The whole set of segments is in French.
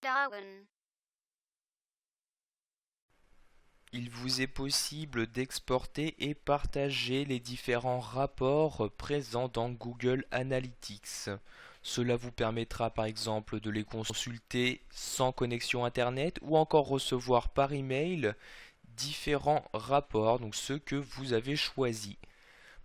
Darwin. Il vous est possible d'exporter et partager les différents rapports présents dans Google Analytics. Cela vous permettra par exemple de les consulter sans connexion Internet ou encore recevoir par email différents rapports, donc ceux que vous avez choisis.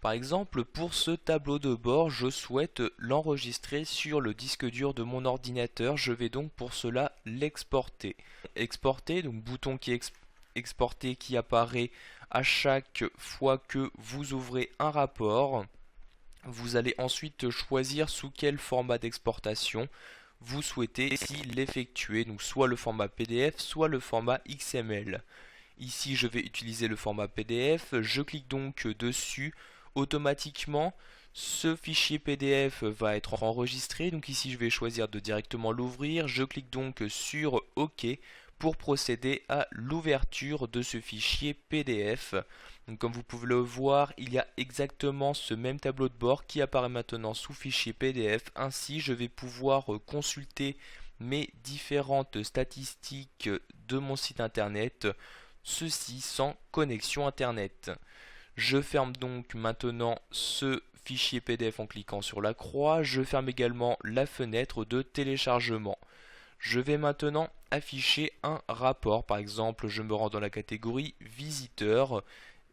Par exemple, pour ce tableau de bord, je souhaite l'enregistrer sur le disque dur de mon ordinateur. Je vais donc pour cela l'exporter. Exporter, donc bouton qui est exporté qui apparaît à chaque fois que vous ouvrez un rapport. Vous allez ensuite choisir sous quel format d'exportation vous souhaitez l'effectuer, donc soit le format PDF, soit le format XML. Ici, je vais utiliser le format PDF. Je clique donc dessus. Automatiquement, ce fichier PDF va être enregistré. Donc ici, je vais choisir de directement l'ouvrir. Je clique donc sur OK pour procéder à l'ouverture de ce fichier PDF. Donc, comme vous pouvez le voir, il y a exactement ce même tableau de bord qui apparaît maintenant sous fichier PDF. Ainsi, je vais pouvoir consulter mes différentes statistiques de mon site internet, ceci sans connexion internet. Je ferme donc maintenant ce fichier PDF en cliquant sur la croix. Je ferme également la fenêtre de téléchargement. Je vais maintenant afficher un rapport. Par exemple, je me rends dans la catégorie visiteurs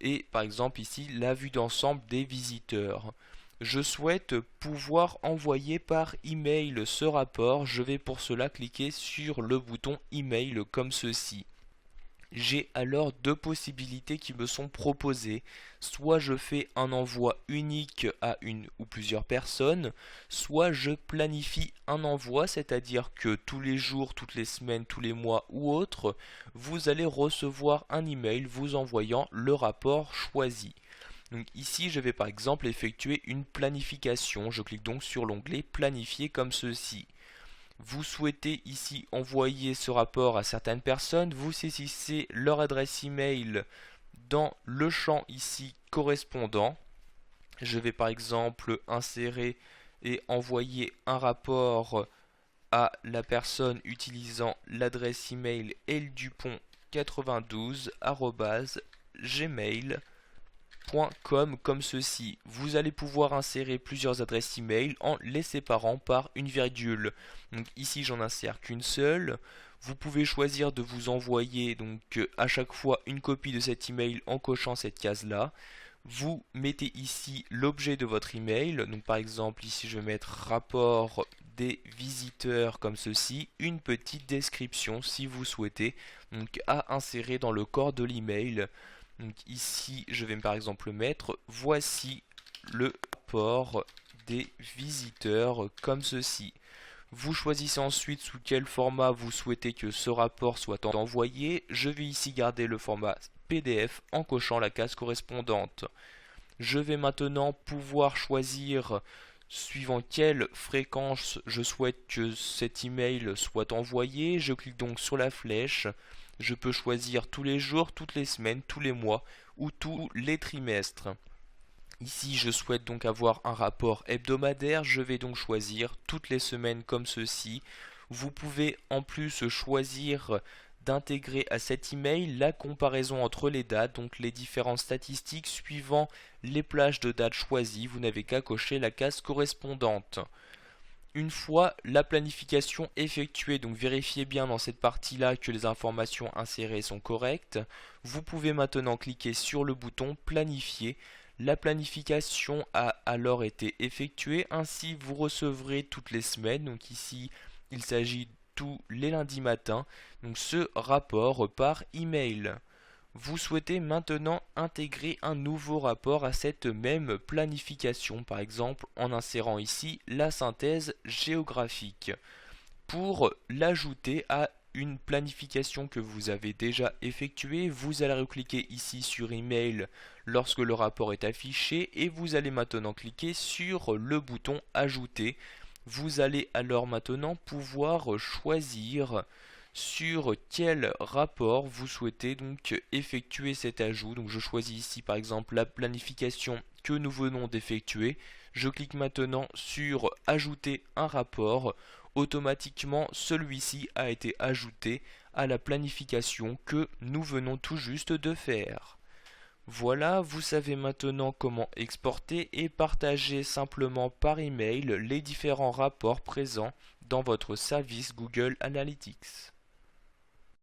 et par exemple ici la vue d'ensemble des visiteurs. Je souhaite pouvoir envoyer par email ce rapport. Je vais pour cela cliquer sur le bouton email comme ceci. J'ai alors deux possibilités qui me sont proposées. Soit je fais un envoi unique à une ou plusieurs personnes, soit je planifie un envoi, c'est-à-dire que tous les jours, toutes les semaines, tous les mois ou autres, vous allez recevoir un email vous envoyant le rapport choisi. Donc ici, je vais par exemple effectuer une planification. Je clique donc sur l'onglet planifier comme ceci. Vous souhaitez ici envoyer ce rapport à certaines personnes, vous saisissez leur adresse email dans le champ ici correspondant. Je vais par exemple insérer et envoyer un rapport à la personne utilisant l'adresse email eldupont92@gmail.com comme ceci. Vous allez pouvoir insérer plusieurs adresses email en les séparant par une virgule. Donc ici j'en insère qu'une seule. Vous pouvez choisir de vous envoyer donc à chaque fois une copie de cet email en cochant cette case là. Vous mettez ici l'objet de votre email. Donc par exemple ici je vais mettre rapport des visiteurs comme ceci, une petite description si vous souhaitez donc à insérer dans le corps de l'email. Donc ici, je vais par exemple mettre voici le rapport des visiteurs comme ceci. Vous choisissez ensuite sous quel format vous souhaitez que ce rapport soit envoyé. Je vais ici garder le format PDF en cochant la case correspondante. Je vais maintenant pouvoir choisir suivant quelle fréquence je souhaite que cet email soit envoyé. Je clique donc sur la flèche. Je peux choisir tous les jours, toutes les semaines, tous les mois ou tous les trimestres. Ici, je souhaite donc avoir un rapport hebdomadaire. Je vais donc choisir toutes les semaines comme ceci. Vous pouvez en plus choisir d'intégrer à cet email la comparaison entre les dates, donc les différentes statistiques suivant les plages de dates choisies. Vous n'avez qu'à cocher la case correspondante. Une fois la planification effectuée, donc vérifiez bien dans cette partie-là que les informations insérées sont correctes. Vous pouvez maintenant cliquer sur le bouton planifier. La planification a alors été effectuée, ainsi vous recevrez toutes les semaines, donc ici il s'agit tous les lundis matins, donc ce rapport par email. Vous souhaitez maintenant intégrer un nouveau rapport à cette même planification, par exemple en insérant ici la synthèse géographique. Pour l'ajouter à une planification que vous avez déjà effectuée, vous allez recliquer ici sur email lorsque le rapport est affiché et vous allez maintenant cliquer sur le bouton ajouter. Vous allez alors maintenant pouvoir choisir sur quel rapport vous souhaitez donc effectuer cet ajout. Donc je choisis ici par exemple la planification que nous venons d'effectuer. Je clique maintenant sur ajouter un rapport. automatiquement celui-ci a été ajouté à la planification que nous venons tout juste de faire. Voilà, vous savez maintenant comment exporter et partager simplement par email les différents rapports présents dans votre service Google Analytics.